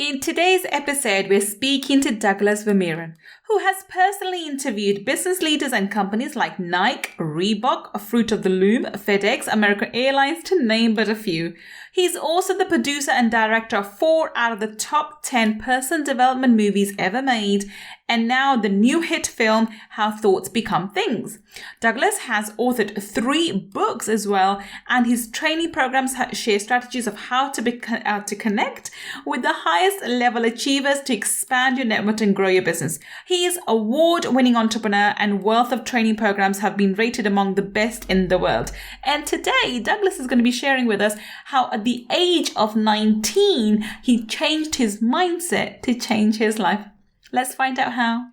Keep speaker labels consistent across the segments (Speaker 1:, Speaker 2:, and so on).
Speaker 1: In today's episode, we're speaking to Douglas Vermeuren, who has personally interviewed business leaders and companies like Nike, Reebok, Fruit of the Loom, FedEx, American Airlines, to name but a few. He's also the producer and director of 4 out of the top 10 personal development movies ever made, and now the new hit film, How Thoughts Become Things. Douglas has authored 3 books as well, and his training programs share strategies of how to connect with the highest level achievers to expand your network and grow your business. He is award-winning entrepreneur, and wealth of training programs have been rated among the best in the world. And today, Douglas is going to be sharing with us how at the age of 19, he changed his mindset to change his life. Let's find out how.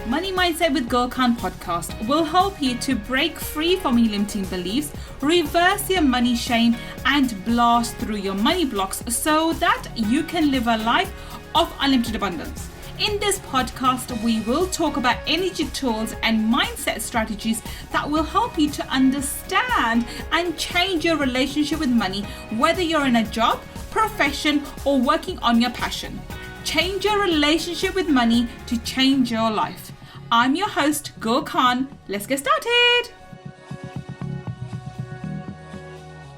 Speaker 1: Money Mindset with Gul Khan podcast will help you to break free from your limiting beliefs, reverse your money shame, and blast through your money blocks so that you can live a life of unlimited abundance. In this podcast, we will talk about energy tools and mindset strategies that will help you to understand and change your relationship with money, whether you're in a job, profession, or working on your passion. Change your relationship with money to change your life. I'm your host, Gul Khan. Let's get started.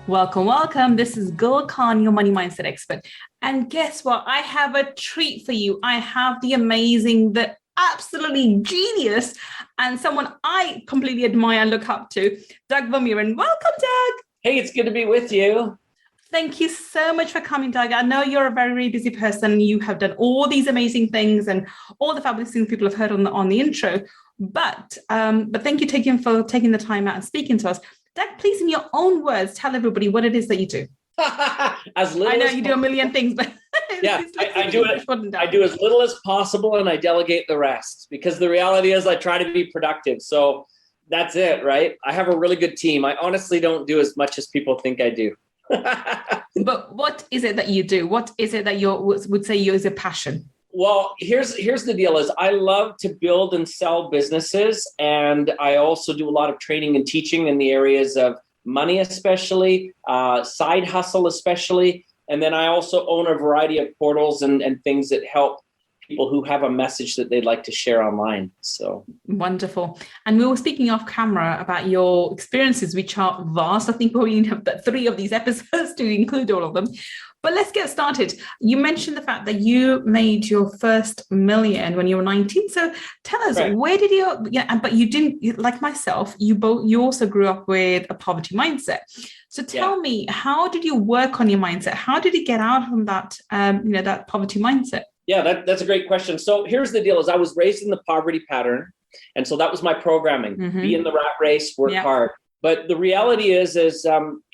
Speaker 1: Welcome. This is Gul Khan, your money mindset expert. And guess what? I have a treat for you. I have the amazing, the absolutely genius, and someone I completely admire and look up to, Doug Vermeuren. Welcome, Doug.
Speaker 2: Hey, it's good to be with you.
Speaker 1: Thank you so much for coming, Doug. I know you're a very, very busy person. You have done all these amazing things and all the fabulous things people have heard on the intro. But thank you for taking the time out and speaking to us. Doug, please, in your own words, tell everybody what it is that you do. I know you do a million things, but
Speaker 2: yeah, I do as little as possible, and I delegate the rest, because the reality is I try to be productive. So that's it, right? I have a really good team. I honestly don't do as much as people think I do.
Speaker 1: But what is it that you do? What is it that you would say is a passion?
Speaker 2: Well, here's the deal is I love to build and sell businesses. And I also do a lot of training and teaching in the areas of money, especially side hustle, especially. And then I also own a variety of portals and things that help people who have a message that they'd like to share online. So
Speaker 1: wonderful. And we were speaking off camera about your experiences, which are vast. I think we have 3 of these episodes to include all of them. But let's get started. You mentioned the fact that you made your first million when you were 19. So tell us, right. Where did you, but you didn't, like myself, you also grew up with a poverty mindset. So tell me, how did you work on your mindset? How did you get out from that, that poverty mindset?
Speaker 2: Yeah, that's a great question. So here's the deal is I was raised in the poverty pattern. And so that was my programming, be in the rat race, work hard. But the reality is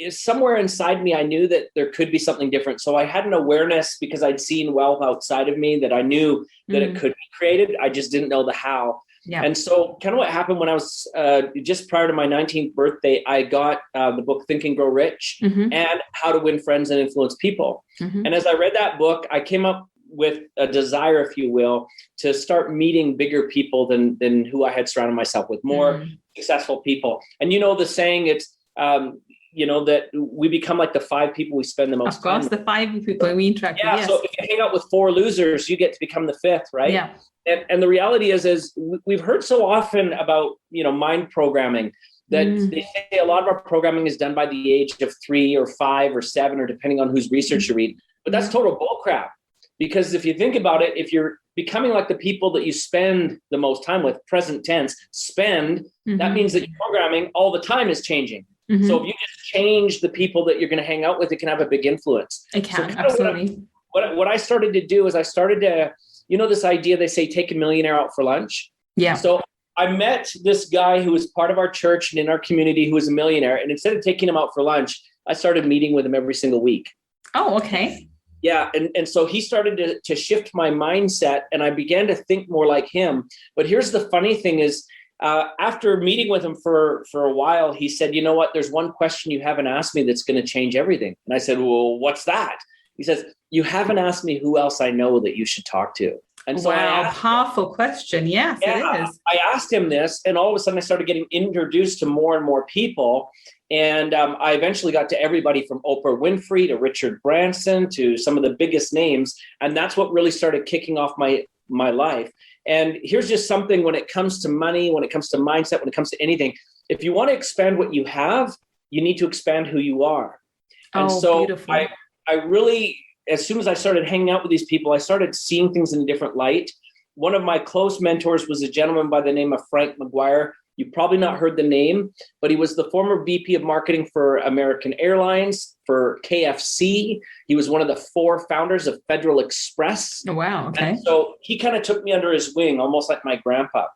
Speaker 2: somewhere inside me, I knew that there could be something different. So I had an awareness because I'd seen wealth outside of me that I knew that it could be created. I just didn't know the how. Yeah. And so kind of what happened when I was just prior to my 19th birthday, I got the book Think and Grow Rich and How to Win Friends and Influence People. And as I read that book, I came up with a desire, if you will, to start meeting bigger people than who I had surrounded myself with, more successful people. And you know the saying, it's that we become like the 5 people we spend the most time with.
Speaker 1: Of course, the 5 people we interact with.
Speaker 2: Yeah, so if you hang out with 4 losers, you get to become the 5th, right? Yeah. And the reality is we've heard so often about mind programming that they say a lot of our programming is done by the age of 3 or 5 or 7, or depending on whose research you read. But that's total bullcrap. Because if you think about it, if you're becoming like the people that you spend the most time with, present tense, spend, that means that your programming all the time is changing. So if you just change the people that you're going to hang out with, it can have a big influence.
Speaker 1: It can, absolutely.
Speaker 2: What I started to do is I started to, this idea, they say, take a millionaire out for lunch. Yeah. So I met this guy who was part of our church and in our community who was a millionaire. And instead of taking him out for lunch, I started meeting with him every single week.
Speaker 1: Oh, okay.
Speaker 2: Yeah. And so he started to shift my mindset, and I began to think more like him. But here's the funny thing is, after meeting with him for a while, he said, you know what, there's one question you haven't asked me that's going to change everything. And I said, well, what's that? He says, you haven't asked me who else I know that you should talk to. And so
Speaker 1: powerful question. Yes, it is.
Speaker 2: I asked him this, and all of a sudden I started getting introduced to more and more people. And I eventually got to everybody from Oprah Winfrey to Richard Branson to some of the biggest names. And that's what really started kicking off my life. And here's just something: when it comes to money, when it comes to mindset, when it comes to anything, if you want to expand what you have, you need to expand who you are. And so beautiful. I really, as soon as I started hanging out with these people, I started seeing things in a different light. One of my close mentors was a gentleman by the name of Frank McGuire. You've probably not heard the name, but he was the former VP of marketing for American Airlines, for KFC. He was one of the 4 founders of Federal Express.
Speaker 1: Oh, wow. Okay.
Speaker 2: And so he kind of took me under his wing, almost like my grandpa.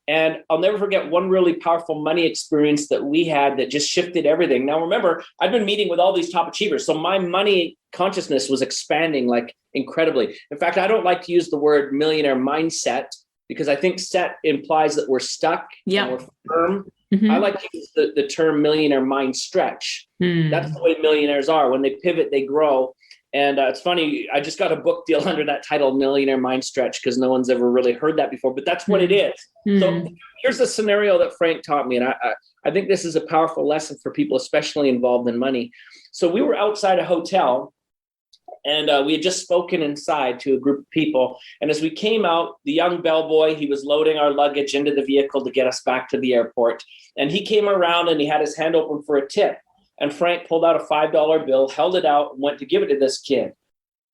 Speaker 2: And I'll never forget one really powerful money experience that we had that just shifted everything. Now, remember, I've been meeting with all these top achievers, so my money consciousness was expanding like incredibly. In fact, I don't like to use the word millionaire mindset, because I think set implies that we're stuck and we're firm. Mm-hmm. I like to use the term millionaire mind stretch. That's the way millionaires are. When they pivot, they grow. And it's funny, I just got a book deal under that title, Millionaire Mind Stretch, because no one's ever really heard that before, but that's what it is. So here's the scenario that Frank taught me. And I think this is a powerful lesson for people, especially involved in money. So we were outside a hotel, and we had just spoken inside to a group of people. And as we came out, the young bellboy, he was loading our luggage into the vehicle to get us back to the airport. And he came around and he had his hand open for a tip. And Frank pulled out a $5 bill, held it out, and went to give it to this kid.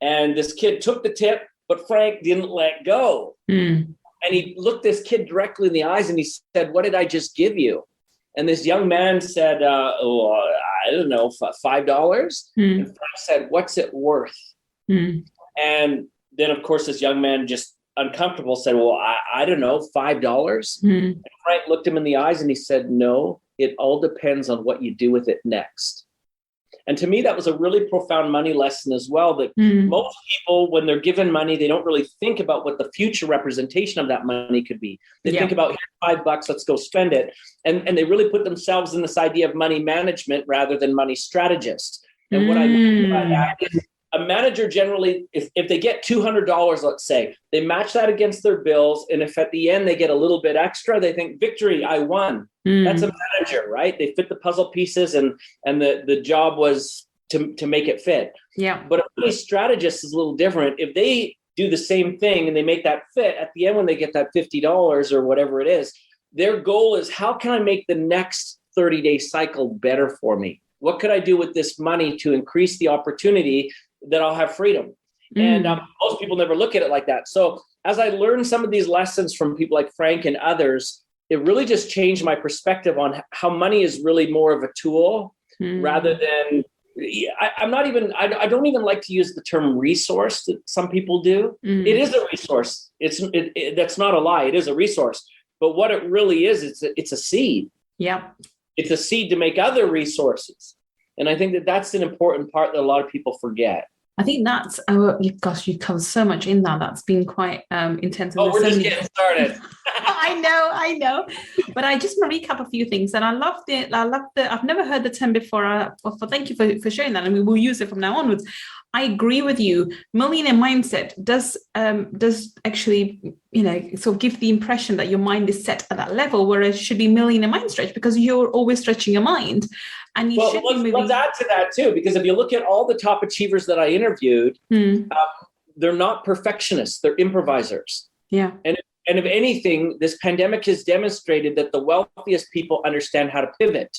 Speaker 2: And this kid took the tip, but Frank didn't let go. And he looked this kid directly in the eyes and he said, "What did I just give you?" And this young man said, I don't know, $5. And Frank said, "What's it worth?" And then, of course, this young man, just uncomfortable, said, "Well, I don't know, $5. And Frank looked him in the eyes and he said, "No, it all depends on what you do with it next." And to me, that was a really profound money lesson as well, that most people, when they're given money, they don't really think about what the future representation of that money could be. They think about, here's $5, let's go spend it. And they really put themselves in this idea of money management rather than money strategist. And what I mean by that is, a manager generally, if they get $200, let's say, they match that against their bills. And if at the end they get a little bit extra, they think, victory, I won. That's a manager, right? They fit the puzzle pieces and the job was to make it fit. But a money strategist is a little different. If they do the same thing and they make that fit, at the end when they get that $50 or whatever it is, their goal is, how can I make the next 30-day cycle better for me? What could I do with this money to increase the opportunity that I'll have freedom? And most people never look at it like that. So as I learned some of these lessons from people like Frank and others, it really just changed my perspective on how money is really more of a tool rather than, I don't even like to use the term resource that some people do. It is a resource. That's not a lie. It is a resource. But what it really is, it's a seed. It's a seed to make other resources. And I think that that's an important part that a lot of people forget.
Speaker 1: I think that's, you covered so much in that. That's been quite intense.
Speaker 2: We're just getting started.
Speaker 1: I know. But I just want to recap a few things. And I love I've never heard the term before. Thank you for sharing that. And we will use it from now onwards. I agree with you. Millionaire mindset does actually, sort of give the impression that your mind is set at that level, whereas it should be millionaire mind stretch, because you're always stretching your mind. And
Speaker 2: let's add to that too, because if you look at all the top achievers that I interviewed, they're not perfectionists, they're improvisers. And if anything, this pandemic has demonstrated that the wealthiest people understand how to pivot.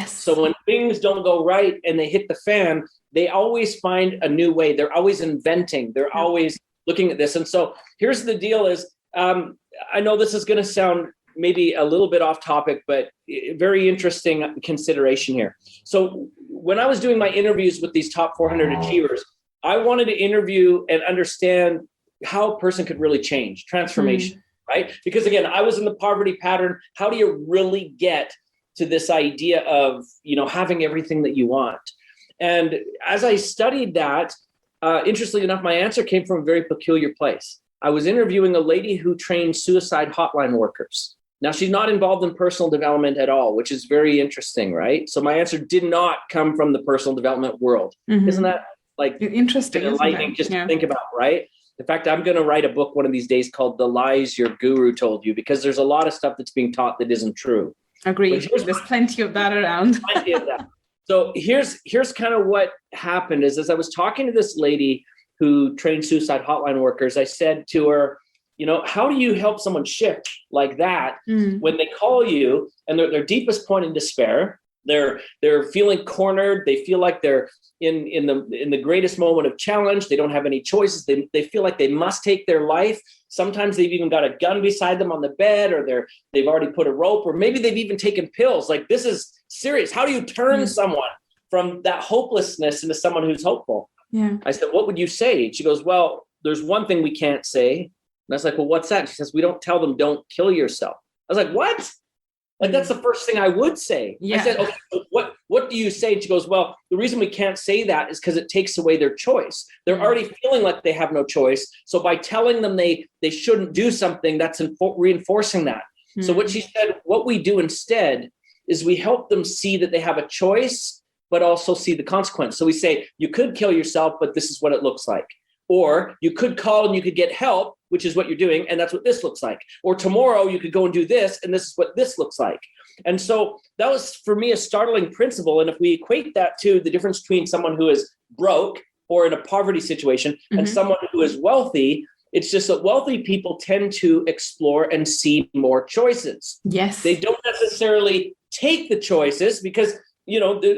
Speaker 2: So when things don't go right and they hit the fan, they always find a new way. They're always inventing. They're always looking at this. And so here's the deal is, I know this is going to sound maybe a little bit off topic, but very interesting consideration here. So when I was doing my interviews with these top 400 achievers, I wanted to interview and understand how a person could really change, transformation, right? Because again, I was in the poverty pattern. How do you really get to this idea of, having everything that you want? And as I studied that, interestingly enough, my answer came from a very peculiar place. I was interviewing a lady who trained suicide hotline workers. Now, she's not involved in personal development at all, which is very interesting, right? So my answer did not come from the personal development world. Isn't that interesting, enlightening just to think about, right? In fact, I'm going to write a book one of these days called The Lies Your Guru Told You, because there's a lot of stuff that's being taught that isn't true.
Speaker 1: Agreed. There's plenty of that around.
Speaker 2: Plenty of that. So here's kind of what happened is, as I was talking to this lady who trained suicide hotline workers, I said to her, how do you help someone shift like that when they call you and their deepest point in despair? They're feeling cornered. They feel like they're in the greatest moment of challenge. They don't have any choices. They feel like they must take their life. Sometimes they've even got a gun beside them on the bed, or they've already put a rope, or maybe they've even taken pills. Like, this is serious. How do you turn someone from that hopelessness into someone who's hopeful?
Speaker 1: Yeah.
Speaker 2: I said, what would you say? She goes, well, there's one thing we can't say. And I was like, well, what's that? And she says, we don't tell them, don't kill yourself. I was like, what? Like, that's the first thing I would say. Yeah. I said, okay, so what do you say? And she goes, well, the reason we can't say that is because it takes away their choice. They're already feeling like they have no choice. So by telling them they shouldn't do something, that's reinforcing that. So what she said, what we do instead is we help them see that they have a choice, but also see the consequence. So we say, you could kill yourself, but this is what it looks like. Or you could call and you could get help, which is what you're doing, and that's what this looks like. Or tomorrow you could go and do this, and this is what this looks like. And so that was, for me, a startling principle. And if we equate that to the difference between someone who is broke or in a poverty situation and someone who is wealthy, it's just that wealthy people tend to explore and see more choices.
Speaker 1: Yes.
Speaker 2: They don't necessarily take the choices because,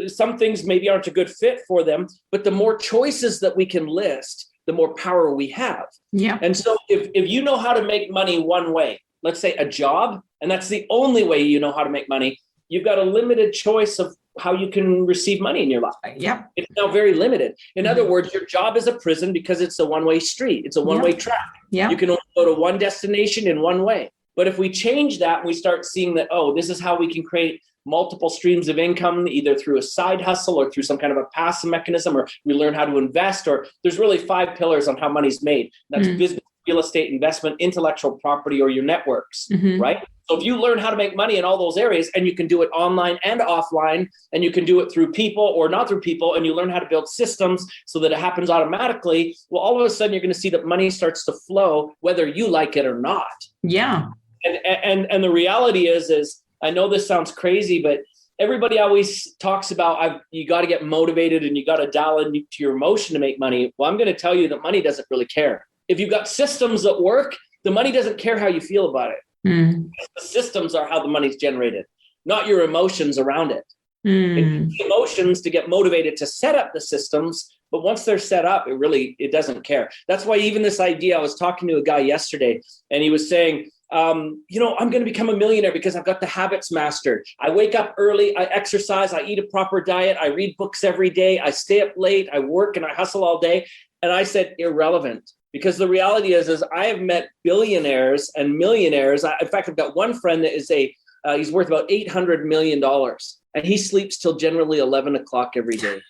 Speaker 2: some things maybe aren't a good fit for them, but the more choices that we can list, the more power we have.
Speaker 1: Yeah.
Speaker 2: And so if you know how to make money one way, let's say a job, and that's the only way you know how to make money, you've got a limited choice of how you can receive money in your life.
Speaker 1: Yeah.
Speaker 2: It's now very limited. In other words, your job is a prison because it's a one-way street. It's a one-way track.
Speaker 1: Yeah.
Speaker 2: You can only go to one destination in one way. But if we change that and we start seeing that, this is how we can create multiple streams of income, either through a side hustle or through some kind of a passive mechanism, or we learn how to invest, or there's really 5 pillars on how money's made. That's business, real estate, investment, intellectual property, or your networks, right? So if you learn how to make money in all those areas, and you can do it online and offline, and you can do it through people or not through people, and you learn how to build systems so that it happens automatically, well, all of a sudden you're going to see that money starts to flow, whether you like it or not.
Speaker 1: Yeah.
Speaker 2: And the reality is I know this sounds crazy, but everybody always talks about you got to get motivated and you got to dial into your emotion to make money. Well, I'm going to tell you that money doesn't really care. If you've got systems that work, the money doesn't care how you feel about it. The systems are how the money's generated, not your emotions around it. It's the emotions to get motivated to set up the systems, but once they're set up, it doesn't care. That's why even this idea, I was talking to a guy yesterday, and he was saying, I'm going to become a millionaire because I've got the habits mastered. I wake up early, I exercise, I eat a proper diet, I read books every day, I stay up late, I work and I hustle all day. And I said, irrelevant. Because the reality is I have met billionaires and millionaires. In fact, I've got one friend that is he's worth about $800 million, and he sleeps till generally 11 o'clock every day.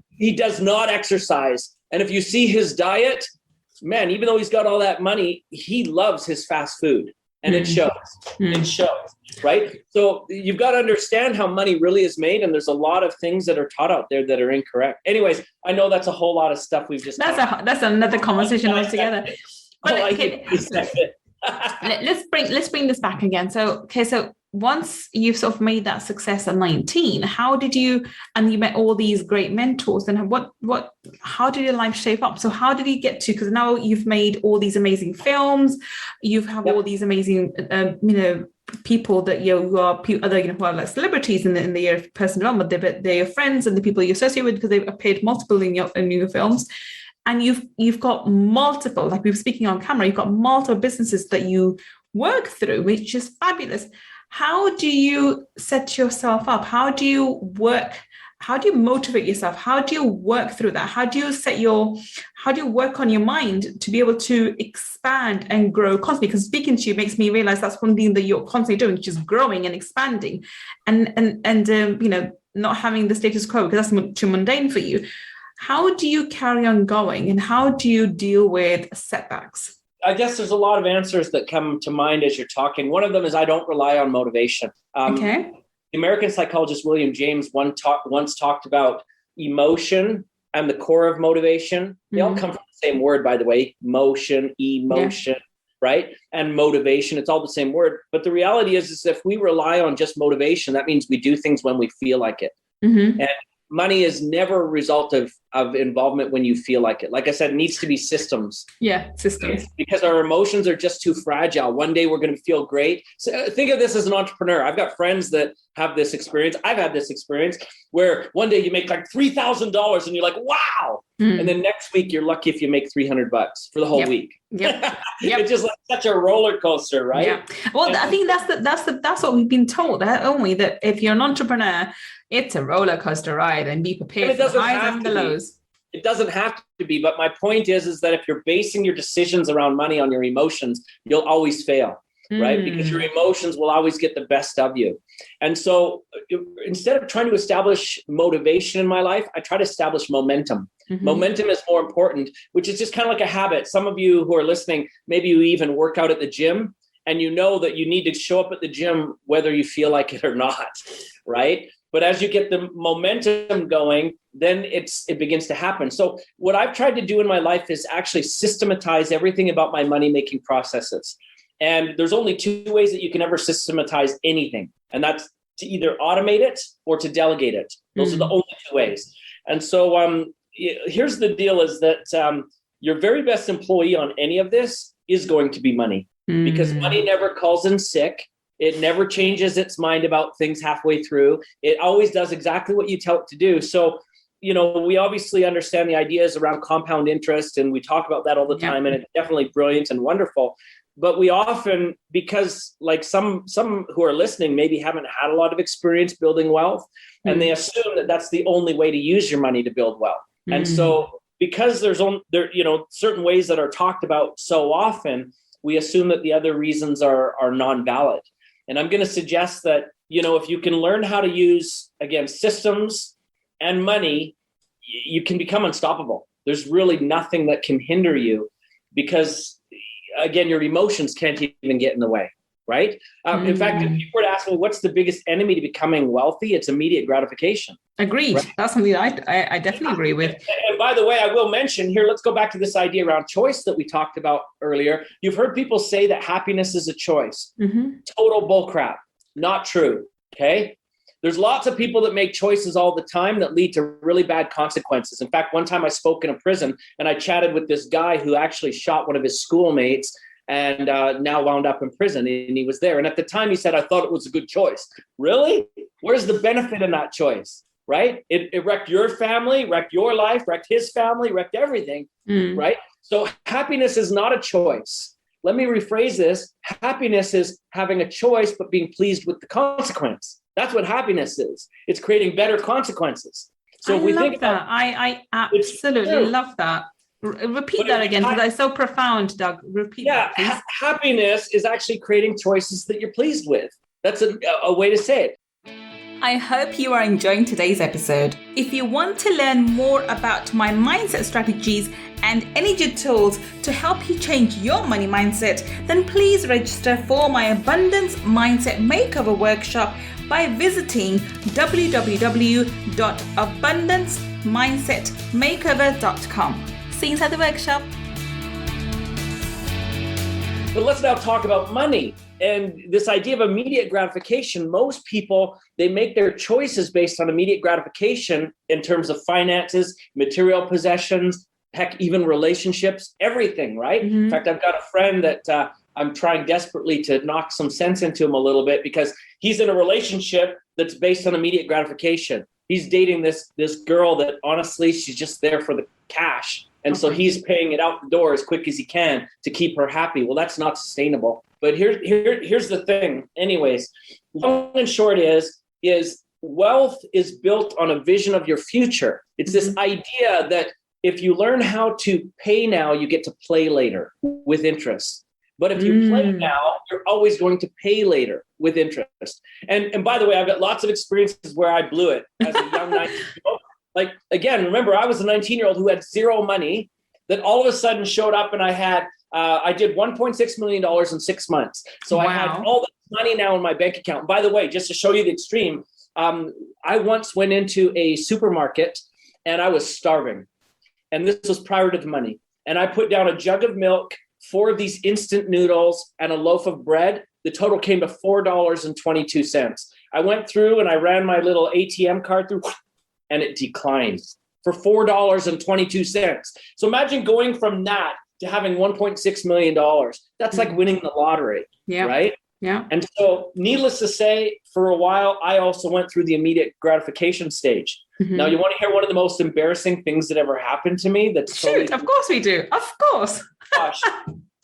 Speaker 2: He does not exercise. And if you see his diet, man, even though he's got all that money, he loves his fast food, and it shows. It shows, right? So you've got to understand how money really is made, and there's a lot of things that are taught out there that are incorrect. Anyways, I know that's a whole lot of stuff we've just
Speaker 1: that's another conversation altogether. But okay, let's bring this back again. So once you've sort of made that success at 19, how did you, and you met all these great mentors, and how did your life shape up? So how did you get to, because now you've made all these amazing films, you have all these amazing, people that who are like celebrities in the area of personal development, but they're your friends and the people you associate with because they've appeared multiple in your films. And you've got multiple, like we were speaking on camera, you've got multiple businesses that you work through, which is fabulous. How do you set yourself up? How do you work? How do you motivate yourself? How do you work through that? How do you work on your mind to be able to expand and grow constantly? Because speaking to you makes me realize that's one thing that you're constantly doing, which is growing and expanding and not having the status quo, because that's too mundane for you. How do you carry on going, and how do you deal with setbacks?
Speaker 2: I guess there's a lot of answers that come to mind as you're talking. One of them is I don't rely on motivation.
Speaker 1: Okay.
Speaker 2: The American psychologist William James once talked about emotion and the core of motivation, they all come from the same word, by the way, motion, emotion, right? And motivation, it's all the same word. But the reality is if we rely on just motivation, that means we do things when we feel like it. And money is never a result of involvement when you feel like it. Like I said, it needs to be systems.
Speaker 1: Yeah, systems.
Speaker 2: Because our emotions are just too fragile. One day we're going to feel great. So think of this as an entrepreneur. I've got friends that have this experience. I've had this experience where one day you make like $3,000 and you're like, wow. And then next week you're lucky if you make $300 for the whole week. It's just like such a roller coaster, right?
Speaker 1: Yeah. Well, I think that's what we've been told, haven't we? That if you're an entrepreneur, it's a roller coaster ride, and be prepared for the highs and the lows.
Speaker 2: It doesn't have to be, but my point is that if you're basing your decisions around money on your emotions, you'll always fail, right? Because your emotions will always get the best of you. And so instead of trying to establish motivation in my life, I try to establish momentum. Momentum is more important, which is just kind of like a habit. Some of you who are listening, maybe you even work out at the gym, and you know that you need to show up at the gym whether you feel like it or not, right? But as you get the momentum going, then it begins to happen. So what I've tried to do in my life is actually systematize everything about my money-making processes. And there's only two ways that you can ever systematize anything. And that's to either automate it or to delegate it. Those are the only two ways. And so here's the deal is that your very best employee on any of this is going to be money. Because money never calls in sick. It never changes its mind about things halfway through. It always does exactly what you tell it to do. So, we obviously understand the ideas around compound interest, and we talk about that all the time, and it's definitely brilliant and wonderful. But we often, because like some who are listening maybe haven't had a lot of experience building wealth, and they assume that that's the only way to use your money to build wealth. And so because there's certain ways that are talked about so often, we assume that the other reasons are non-valid. And I'm going to suggest that, if you can learn how to use, again, systems and money, you can become unstoppable. There's really nothing that can hinder you because, again, your emotions can't even get in the way, right? In fact, if you were to ask me what's the biggest enemy to becoming wealthy, it's immediate gratification.
Speaker 1: Agreed. Right? That's something I definitely agree with.
Speaker 2: And by the way, I will mention here, let's go back to this idea around choice that we talked about earlier. You've heard people say that happiness is a choice. Total bullcrap. Not true. Okay. There's lots of people that make choices all the time that lead to really bad consequences. In fact, one time I spoke in a prison and I chatted with this guy who actually shot one of his schoolmates and now wound up in prison, and he was there. And at the time he said, I thought it was a good choice. Really? Where's the benefit in that choice? Right? It wrecked your family, wrecked your life, wrecked his family, wrecked everything, right? So happiness is not a choice. Let me rephrase this. Happiness is having a choice, but being pleased with the consequence. That's what happiness is. It's creating better consequences. So
Speaker 1: I love that. I absolutely love that. Repeat that again, because it's so profound, Doug. Repeat that, please.
Speaker 2: Happiness is actually creating choices that you're pleased with. That's a way to say it.
Speaker 1: I hope you are enjoying today's episode. If you want to learn more about my mindset strategies and energy tools to help you change your money mindset, then please register for my Abundance Mindset Makeover Workshop by visiting www.abundancemindsetmakeover.com. See you inside the workshop.
Speaker 2: But let's now talk about money. And this idea of immediate gratification, most people, they make their choices based on immediate gratification in terms of finances, material possessions, heck, even relationships, everything, right? In fact, I've got a friend that I'm trying desperately to knock some sense into him a little bit because he's in a relationship that's based on immediate gratification. He's dating this girl that honestly, she's just there for the cash. And so he's paying it out the door as quick as he can to keep her happy. Well, that's not sustainable. But here's the thing. Anyways, long and short is wealth is built on a vision of your future. It's this idea that if you learn how to pay now, you get to play later with interest. But if you play now, you're always going to pay later with interest. And by the way, I've got lots of experiences where I blew it as a young 19-year-old. Like, again, remember, I was a 19-year-old who had zero money that all of a sudden showed up and I did $1.6 million in 6 months. So wow. I had all this money now in my bank account. By the way, just to show you the extreme, I once went into a supermarket and I was starving. And this was prior to the money. And I put down a jug of milk, 4 of these instant noodles, and a loaf of bread. The total came to $4.22. I went through and I ran my little ATM card through, and it declined for $4.22. So imagine going from that to having $1.6 million. That's like winning the lottery, right?
Speaker 1: Yeah.
Speaker 2: And so needless to say, for a while, I also went through the immediate gratification stage. Now, you want to hear one of the most embarrassing things that ever happened to me?
Speaker 1: Shoot, of course we do. Of course.
Speaker 2: Gosh,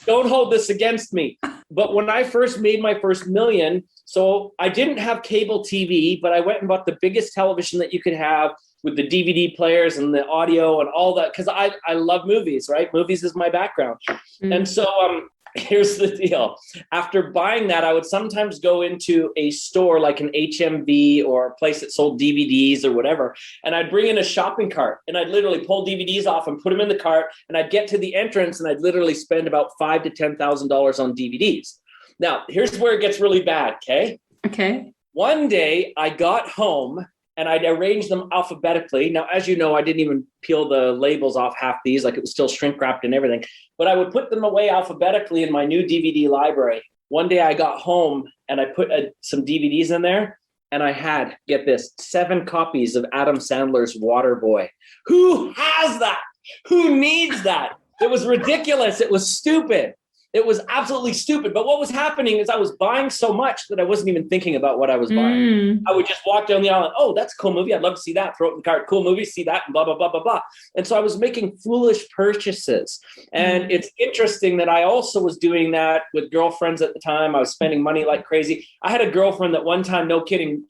Speaker 2: don't hold this against me. But when I first made my first million, so I didn't have cable TV, but I went and bought the biggest television that you could have with the DVD players and the audio and all that, because I love movies, right? Movies is my background. And so here's the deal. After buying that, I would sometimes go into a store like an HMV or a place that sold DVDs or whatever, and I'd bring in a shopping cart, and I'd literally pull DVDs off and put them in the cart, and I'd get to the entrance, and I'd literally spend about $5,000 to $10,000 on DVDs. Now, here's where it gets really bad, okay?
Speaker 1: Okay.
Speaker 2: One day, I got home, and I'd arrange them alphabetically. Now, as you know, I didn't even peel the labels off half these, like it was still shrink wrapped and everything. But I would put them away alphabetically in my new DVD library. One day I got home and I put some DVDs in there, and I had, get this, 7 copies of Adam Sandler's Waterboy. Who has that? Who needs that? It was ridiculous. It was stupid. It was absolutely stupid. But what was happening is I was buying so much that I wasn't even thinking about what I was buying. I would just walk down the aisle and, oh, that's a cool movie. I'd love to see that. Throw it in the cart. Cool movie. See that. And blah, blah, blah, blah, blah. And so I was making foolish purchases. And it's interesting that I also was doing that with girlfriends at the time. I was spending money like crazy. I had a girlfriend that one time, no kidding,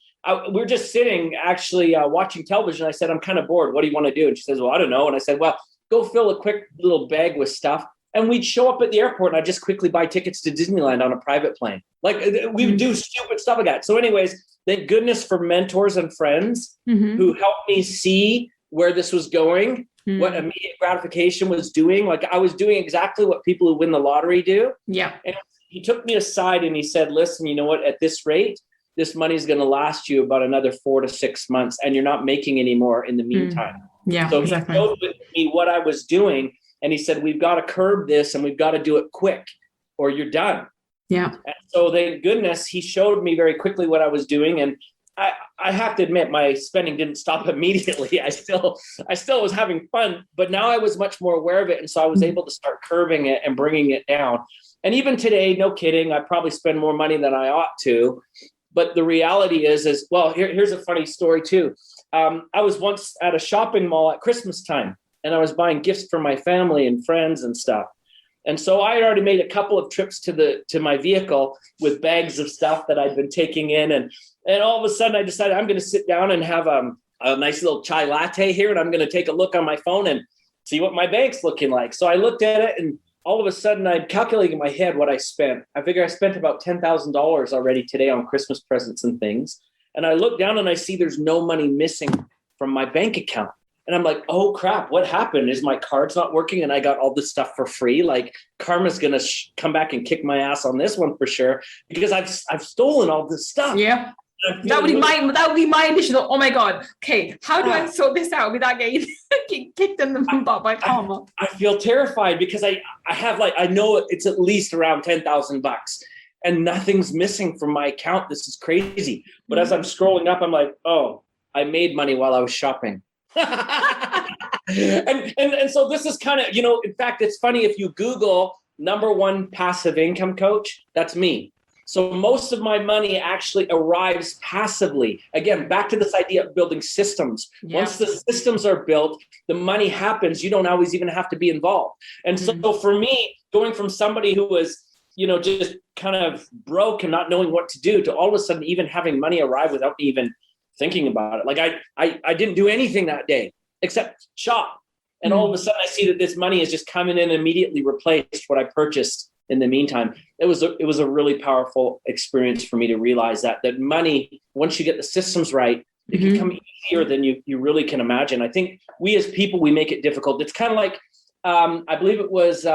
Speaker 2: we were just sitting actually watching television. I said, I'm kind of bored. What do you want to do? And she says, well, I don't know. And I said, well, go fill a quick little bag with stuff. And we'd show up at the airport and I'd just quickly buy tickets to Disneyland on a private plane. Like we would do stupid stuff like that. So anyways, thank goodness for mentors and friends who helped me see where this was going, what immediate gratification was doing. Like I was doing exactly what people who win the lottery do.
Speaker 1: Yeah.
Speaker 2: And he took me aside and he said, listen, you know what, at this rate, this money is going to last you about another 4 to 6 months and you're not making any more in the meantime.
Speaker 1: Yeah,
Speaker 2: so
Speaker 1: exactly.
Speaker 2: He showed with me what I was doing. And he said, we've got to curb this and we've got to do it quick or you're done.
Speaker 1: Yeah.
Speaker 2: And so thank goodness he showed me very quickly what I was doing. And I have to admit, my spending didn't stop immediately. I still was having fun, but now I was much more aware of it. And so I was able to start curbing it and bringing it down. And even today, no kidding, I probably spend more money than I ought to. But the reality is well, here's a funny story too. I was once at a shopping mall at Christmas time. And I was buying gifts for my family and friends and stuff. And so I had already made a couple of trips to my vehicle with bags of stuff that I'd been taking in. And all of a sudden I decided I'm going to sit down and have a nice little chai latte here. And I'm going to take a look on my phone and see what my bank's looking like. So I looked at it and all of a sudden I'm calculating in my head what I spent. I figure I spent about $10,000 already today on Christmas presents and things. And I look down and I see there's no money missing from my bank account. And I'm like, oh, crap, what happened? Is my card's not working and I got all this stuff for free? Like karma's going to come back and kick my ass on this one for sure because I've stolen all this stuff.
Speaker 1: Yeah. That would be my initial, oh my God, okay, how do I sort this out without getting kicked in the butt by karma?
Speaker 2: I feel terrified because I have I know it's at least around $10,000 and nothing's missing from my account. This is crazy. But as I'm scrolling up, I'm like, oh, I made money while I was shopping. and so this is kind of, in fact, it's funny if you Google #1 passive income coach, that's me. So most of my money actually arrives passively. Again, back to this idea of building systems. Yeah. Once the systems are built, the money happens. You don't always even have to be involved. And so for me, going from somebody who was, just kind of broke and not knowing what to do to all of a sudden even having money arrive without me even thinking about it. Like I didn't do anything that day except shop. And all of a sudden I see that this money is just coming in and immediately replaced what I purchased in the meantime. It was a really powerful experience for me to realize that money, once you get the systems right, it can come easier than you really can imagine. I think we as people, we make it difficult. It's kind of like, I believe it was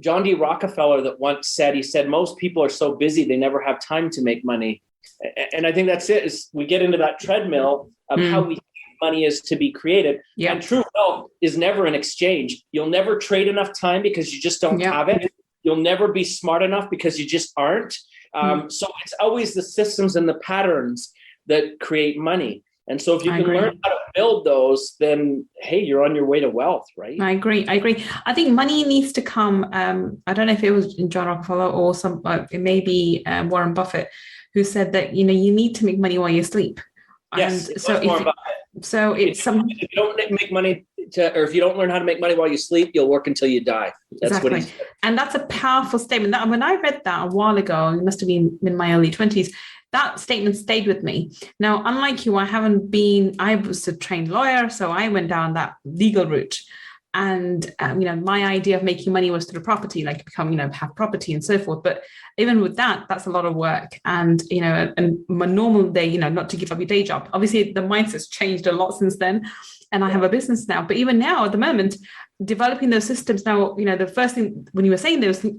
Speaker 2: John D. Rockefeller that once said, he said, most people are so busy, they never have time to make money. And I think that's it, is we get into that treadmill of how we make money is to be created.
Speaker 1: Yeah.
Speaker 2: And true wealth is never an exchange. You'll never trade enough time because you just don't have it. You'll never be smart enough because you just aren't. So it's always the systems and the patterns that create money. And so if you can learn how to build those, then, hey, you're on your way to wealth, right?
Speaker 1: I agree. I think money needs to come. I don't know if it was John Rockefeller or it may be Warren Buffett, who said that, you need to make money while you sleep.
Speaker 2: Yes.
Speaker 1: And so if you
Speaker 2: don't make money or if you don't learn how to make money while you sleep, you'll work until you die. That's what he said. And
Speaker 1: that's a powerful statement. That when I read that a while ago, it must have been in my early 20s, that statement stayed with me. Now, unlike you, I was a trained lawyer, so I went down that legal route. And, my idea of making money was through property, like have property and so forth. But even with that, that's a lot of work. And, and my normal day, not to give up your day job. Obviously, the mindset's changed a lot since then. And I have a business now. But even now, at the moment, developing those systems now, the first thing when you were saying those things,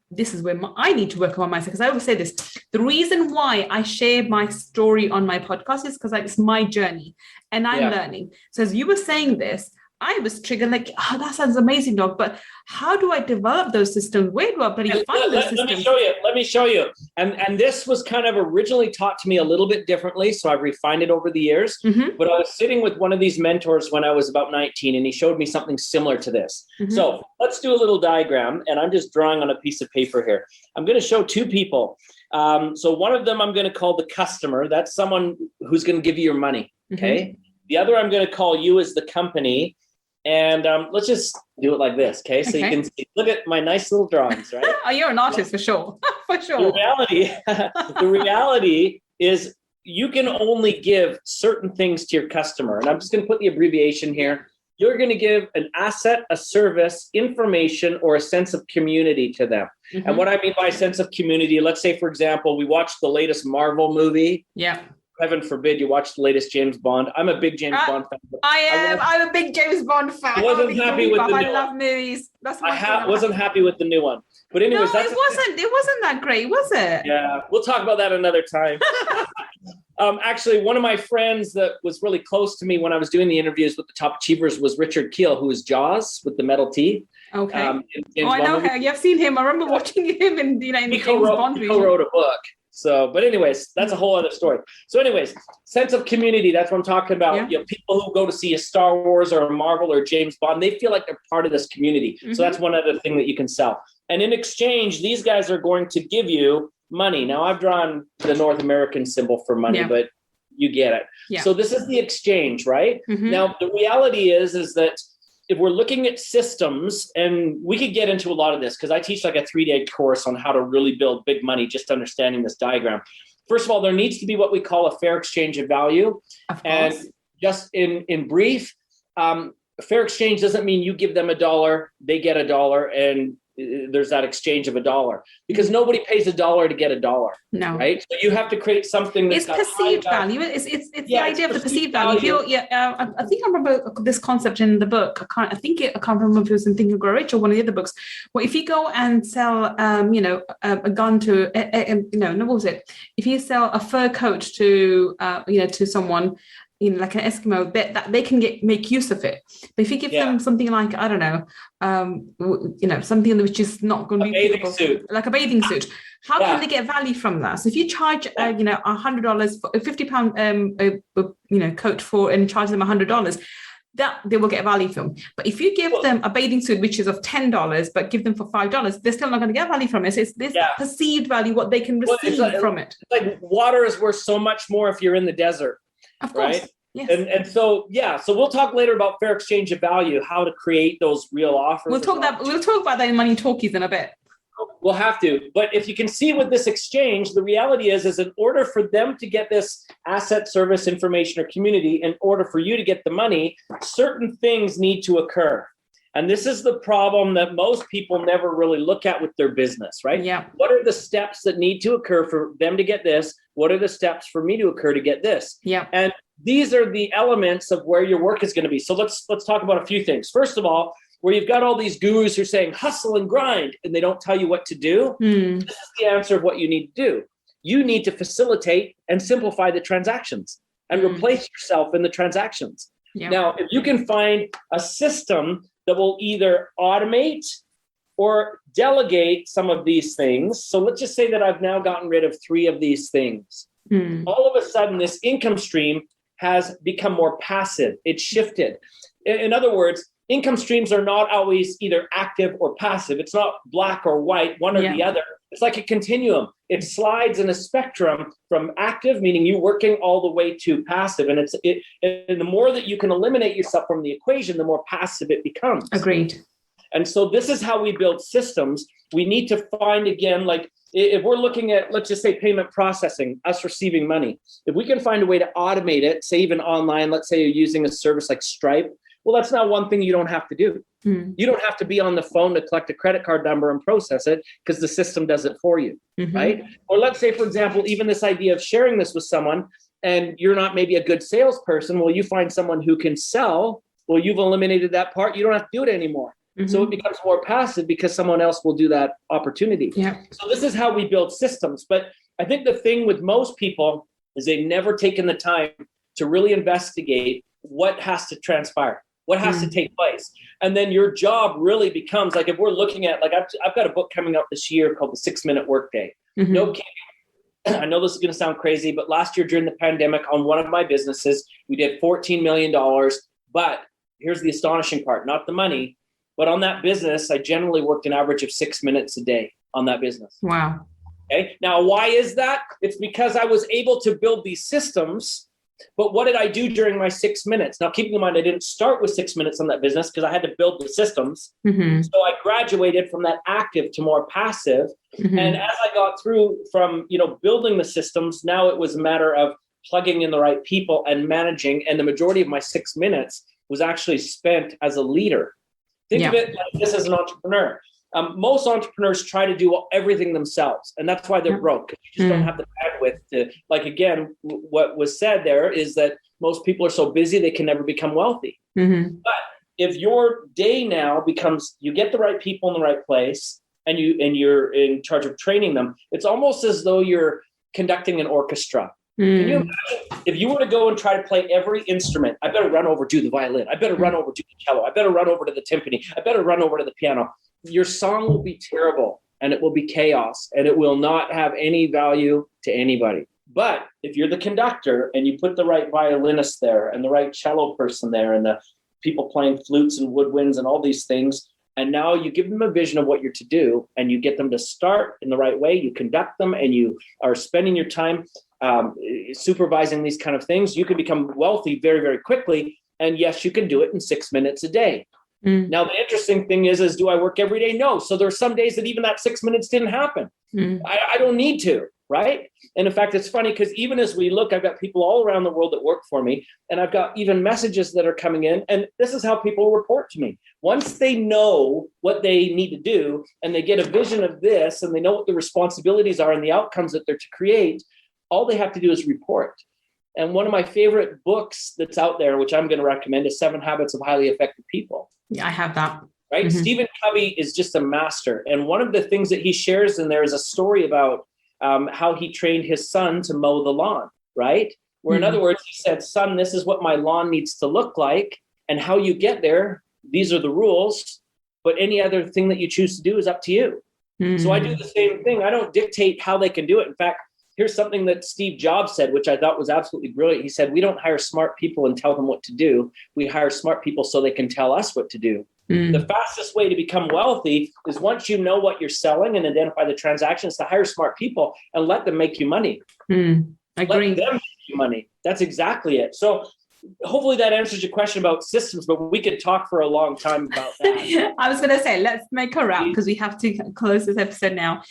Speaker 1: this is where I need to work on my mindset. Because I always say this, the reason why I share my story on my podcast is because it's my journey and I'm learning. So as you were saying this, I was triggered like, that sounds amazing, Doc. But how do I develop those systems? Where do I find those systems?
Speaker 2: Let me show you. And this was kind of originally taught to me a little bit differently. So I've refined it over the years. Mm-hmm. But I was sitting with one of these mentors when I was about 19, and he showed me something similar to this. Mm-hmm. So let's do a little diagram. And I'm just drawing on a piece of paper here. I'm going to show two people. So one of them I'm going to call the customer. That's someone who's going to give you your money. Okay. Mm-hmm. The other I'm going to call you as the company. And let's just do it like this, okay? So you can see, look at my nice little drawings, right?
Speaker 1: Oh, you're an artist for sure, for sure.
Speaker 2: The reality is you can only give certain things to your customer. And I'm just going to put the abbreviation here. You're going to give an asset, a service, information, or a sense of community to them. Mm-hmm. And what I mean by sense of community, let's say, for example, we watched the latest Marvel movie.
Speaker 1: Yeah.
Speaker 2: Heaven forbid you watch the latest James Bond. I'm a big James Bond fan.
Speaker 1: I'm a big James Bond fan.
Speaker 2: I wasn't happy with the new one.
Speaker 1: I love movies. That's
Speaker 2: wasn't happy with the new one. But anyways,
Speaker 1: it wasn't that great, was it?
Speaker 2: Yeah, we'll talk about that another time. Actually, one of my friends that was really close to me when I was doing the interviews with the top achievers was Richard Kiel, who is Jaws with the metal teeth.
Speaker 1: Okay. I know him. You've seen him. I remember watching him in the James Bond movie.
Speaker 2: He co-wrote a book. So, but anyways, that's a whole other story. So anyways, sense of community, that's what I'm talking about. Yeah. People who go to see a Star Wars or a Marvel or James Bond, they feel like they're part of this community. Mm-hmm. So that's one other thing that you can sell. And in exchange, these guys are going to give you money. Now, I've drawn the North American symbol for money, but you get it. Yeah. So this is the exchange, right? Mm-hmm. Now, the reality is that if we're looking at systems, and we could get into a lot of this because I teach like a 3-day course on how to really build big money, just understanding this diagram. First of all, there needs to be what we call a fair exchange of value. Of course. And just in brief, fair exchange doesn't mean you give them $1, they get $1, and there's that exchange of $1, because nobody pays $1 to get $1.
Speaker 1: No,
Speaker 2: right? So you have to create something that's
Speaker 1: perceived value. It's the idea of the perceived value. I think I remember this concept in the book. I can't remember if it was in Think and Grow Rich or one of the other books. Well, if you go and sell, a gun to, what was it? If you sell a fur coat to someone, like an Eskimo, that they can make use of it. But if you give them something like, I don't know, something which is not going to be like a bathing suit, how can they get value from that? So if you charge, $100 for a £50, coat for, and charge them $100, that they will get value from. But if you give them a bathing suit, which is of $10, but give them for $5, they're still not going to get value from it. So it's this perceived value, what they can receive from it.
Speaker 2: It's like water is worth so much more if you're in the desert.
Speaker 1: Of course.
Speaker 2: Right? Yes. And so we'll talk later about fair exchange of value, how to create those real offers.
Speaker 1: We'll talk about that in Money Talkies in a bit.
Speaker 2: We'll have to. But if you can see with this exchange, the reality is in order for them to get this asset, service, information, or community, in order for you to get the money, certain things need to occur. And this is the problem that most people never really look at with their business, right? Yeah. What are the steps that need to occur for them to get this? What are the steps for me to occur to get this? Yeah. And these are the elements of where your work is going to be. So let's talk about a few things. First of all, where you've got all these gurus who are saying hustle and grind, and they don't tell you what to do. This is the answer of what you need to do. You need to facilitate and simplify the transactions. and replace yourself in the transactions. Yeah. Now, if you can find a system that will either automate or delegate some of these things. So let's just say that I've now gotten rid of 3 of these things. All of a sudden, this income stream has become more passive. It's shifted. In other words, income streams are not always either active or passive. It's not black or white, one or the other. It's like a continuum. It slides in a spectrum from active, meaning you working, all the way to passive. And and the more that you can eliminate yourself from the equation, the more passive it becomes.
Speaker 1: Agreed.
Speaker 2: And so this is how we build systems. We need to find, again, like if we're looking at, let's just say, payment processing, us receiving money, if we can find a way to automate it, say even online, let's say you're using a service like Stripe, well, that's not one thing you don't have to do. You don't have to be on the phone to collect a credit card number and process it, because the system does it for you, right? Or let's say, for example, even this idea of sharing this with someone, and you're not maybe a good salesperson, well, you find someone who can sell, well, you've eliminated that part. You don't have to do it anymore. So it becomes more passive because someone else will do that opportunity. So this is how we build systems. But I think the thing with most people is they've never taken the time to really investigate what has to transpire, what has to take place. And then your job really becomes, like, if we're looking at, like, I've got a book coming up this year called The 6-Minute Workday. No kidding. I know this is going to sound crazy, but last year during the pandemic on one of my businesses, we did $14 million. But here's the astonishing part, not the money. But on that business, I generally worked an average of 6 minutes a day on that business.
Speaker 1: Wow.
Speaker 2: Okay. Now, why is that? It's because I was able to build these systems. But what did I do during my 6 minutes? Now, keeping in mind, I didn't start with 6 minutes on that business because I had to build the systems. So I graduated from that active to more passive. And as I got through from, building the systems, now it was a matter of plugging in the right people and managing. And the majority of my 6 minutes was actually spent as a leader. Think of it like this as an entrepreneur. Most entrepreneurs try to do everything themselves, and that's why they're broke. You just don't have the bandwidth to, like, again, what was said there is that most people are so busy they can never become wealthy. But if your day now becomes, you get the right people in the right place, and you're in charge of training them, it's almost as though you're conducting an orchestra. Can you imagine if you were to go and try to play every instrument? I better run over to the violin. I better run over to the cello. I better run over to the timpani. I better run over to the piano. Your song will be terrible, and it will be chaos, and it will not have any value to anybody. But if you're the conductor and you put the right violinist there and the right cello person there and the people playing flutes and woodwinds and all these things, and now you give them a vision of what you're to do, and you get them to start in the right way, you conduct them, and you are spending your time supervising these kind of things, you can become wealthy very, very quickly. And yes, you can do it in 6 minutes a day. Now, the interesting thing is do I work every day? No. So there are some days that even that 6 minutes didn't happen. I don't need to, right? And in fact, it's funny because even as we look, I've got people all around the world that work for me, and I've got even messages that are coming in. And this is how people report to me. Once they know what they need to do and they get a vision of this and they know what the responsibilities are and the outcomes that they're to create, all they have to do is report. And one of my favorite books that's out there, which I'm going to recommend, is 7 Habits of Highly Effective People.
Speaker 1: Yeah, I have that.
Speaker 2: Right? Stephen Covey is just a master. And one of the things that he shares in there is a story about how he trained his son to mow the lawn, right? Where in other words, he said, son, this is what my lawn needs to look like. And how you get there, these are the rules. But any other thing that you choose to do is up to you. So I do the same thing. I don't dictate how they can do it. In fact, here's something that Steve Jobs said, which I thought was absolutely brilliant. He said, we don't hire smart people and tell them what to do. We hire smart people so they can tell us what to do. The fastest way to become wealthy is once you know what you're selling and identify the transactions, to hire smart people and let them make you money.
Speaker 1: I agree.
Speaker 2: Let them make you money. That's exactly it. So hopefully that answers your question about systems, but we could talk for a long time about that.
Speaker 1: I was going to say, let's make a wrap because we have to close this episode now.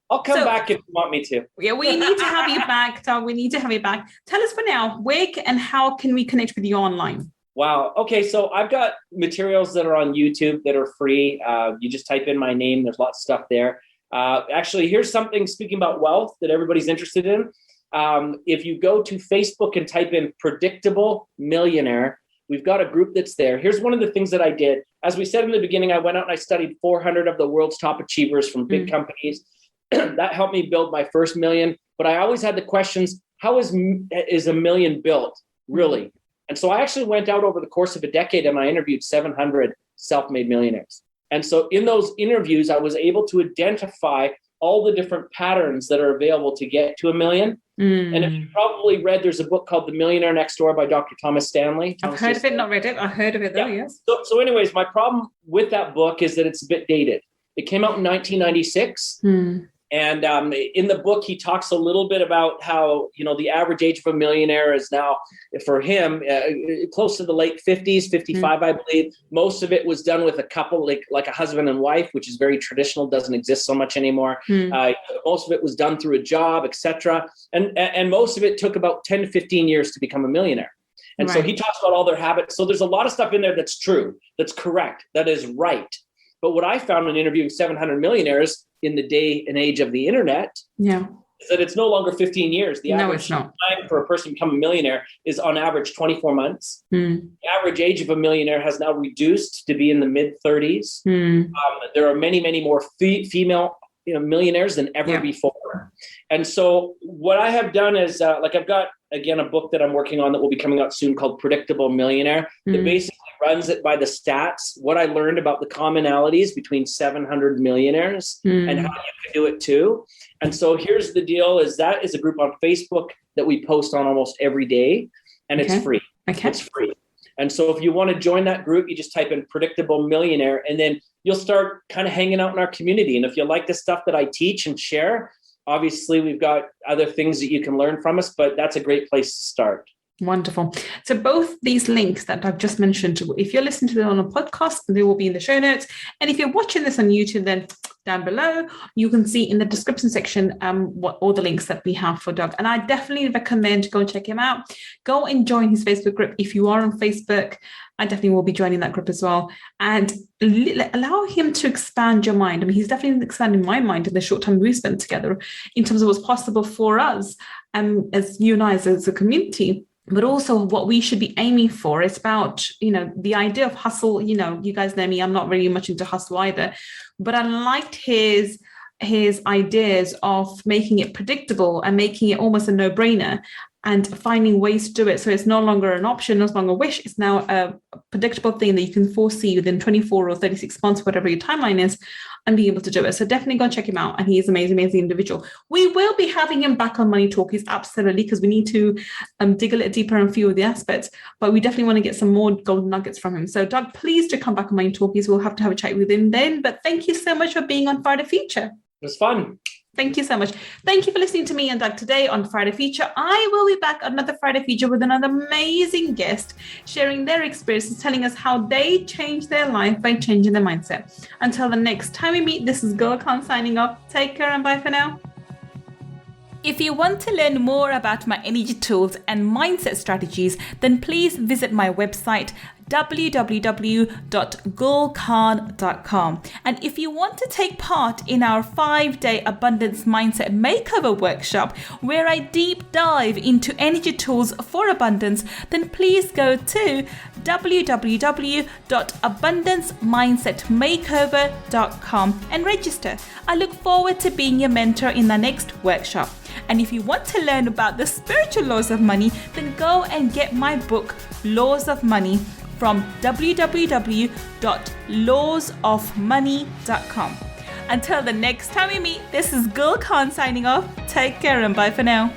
Speaker 2: I'll come back if you want me to.
Speaker 1: Yeah, we need to have you back, Doug. We need to have you back. Tell us for now, where and how can we connect with you online?
Speaker 2: Wow. Okay. So I've got materials that are on YouTube that are free. You just type in my name. There's lots of stuff there. Actually, here's something, speaking about wealth, that everybody's interested in. If you go to Facebook and type in Predictable Millionaire, we've got a group that's there. Here's one of the things that I did. As we said in the beginning, I went out and I studied 400 of the world's top achievers from big companies. That helped me build my first million. But I always had the questions, how is a million built? really. And so I actually went out over the course of a decade and I interviewed 700 self-made millionaires. And so in those interviews, I was able to identify all the different patterns that are available to get to $1 million. And if you probably read, there's a book called The Millionaire Next Door by Dr. Thomas Stanley.
Speaker 1: I've heard of it, not read it. I heard of it though, yes.
Speaker 2: So anyways, my problem with that book is that it's a bit dated. It came out in 1996. And in the book, he talks a little bit about how, the average age of a millionaire is now, for him, close to the late 50s, 55, I believe. Most of it was done with a couple, like a husband and wife, which is very traditional, doesn't exist so much anymore. Most of it was done through a job, etc. And most of it took about 10 to 15 years to become a millionaire. And so he talks about all their habits. So there's a lot of stuff in there that's true, that's correct, that is right. But what I found in interviewing 700 millionaires in the day and age of the internet is that it's no longer 15 years. The average time for a person to become a millionaire is on average 24 months. The average age of a millionaire has now reduced to be in the mid 30s. There are many, many more female millionaires than ever before. And so what I have done is I've got, again, a book that I'm working on that will be coming out soon called Predictable Millionaire that basically runs it by the stats, what I learned about the commonalities between 700 millionaires and how you can do it too. And so here's the deal is that is a group on Facebook that we post on almost every day, and it's free. It's free. And so if you want to join that group, you just type in Predictable Millionaire, and then you'll start kind of hanging out in our community. And if you like the stuff that I teach and share, obviously we've got other things that you can learn from us, but that's a great place to start.
Speaker 1: Wonderful. So both these links that I've just mentioned, if you're listening to them on a podcast, they will be in the show notes. And if you're watching this on YouTube, then down below, you can see in the description section what all the links that we have for Doug. And I definitely recommend go and check him out. Go and join his Facebook group. If you are on Facebook, I definitely will be joining that group as well. And allow him to expand your mind. I mean, he's definitely expanding my mind in the short time we spent together in terms of what's possible for us as you and I as a community. But also what we should be aiming for. It's about, the idea of hustle. You guys know me, I'm not really much into hustle either, but I liked his ideas of making it predictable and making it almost a no-brainer and finding ways to do it. So it's no longer an option, no longer a wish. It's now a predictable thing that you can foresee within 24 or 36 months, whatever your timeline is, and be able to do it. So definitely go and check him out. And he is an amazing, amazing individual. We will be having him back on Money Talkies, absolutely, because we need to dig a little deeper on a few of the aspects, but we definitely want to get some more golden nuggets from him. So Doug, please do come back on Money Talkies. We'll have to have a chat with him then. But thank you so much for being on Friday Feature.
Speaker 2: It was fun.
Speaker 1: Thank you so much. Thank you for listening to me and Doug today on Friday Feature. I will be back on another Friday Feature with another amazing guest, sharing their experiences, telling us how they changed their life by changing their mindset. Until the next time we meet, this is Gul Khan signing off. Take care and bye for now. If you want to learn more about my energy tools and mindset strategies, then please visit my website, www.gulkhan.com. And if you want to take part in our 5-day abundance mindset makeover workshop, where I deep dive into energy tools for abundance, then please go to www.abundancemindsetmakeover.com and register. I look forward to being your mentor in the next workshop. And if you want to learn about the spiritual laws of money, then go and get my book, Laws of Money, from www.lawsofmoney.com. Until the next time we meet, this is Gul Khan signing off. Take care and bye for now.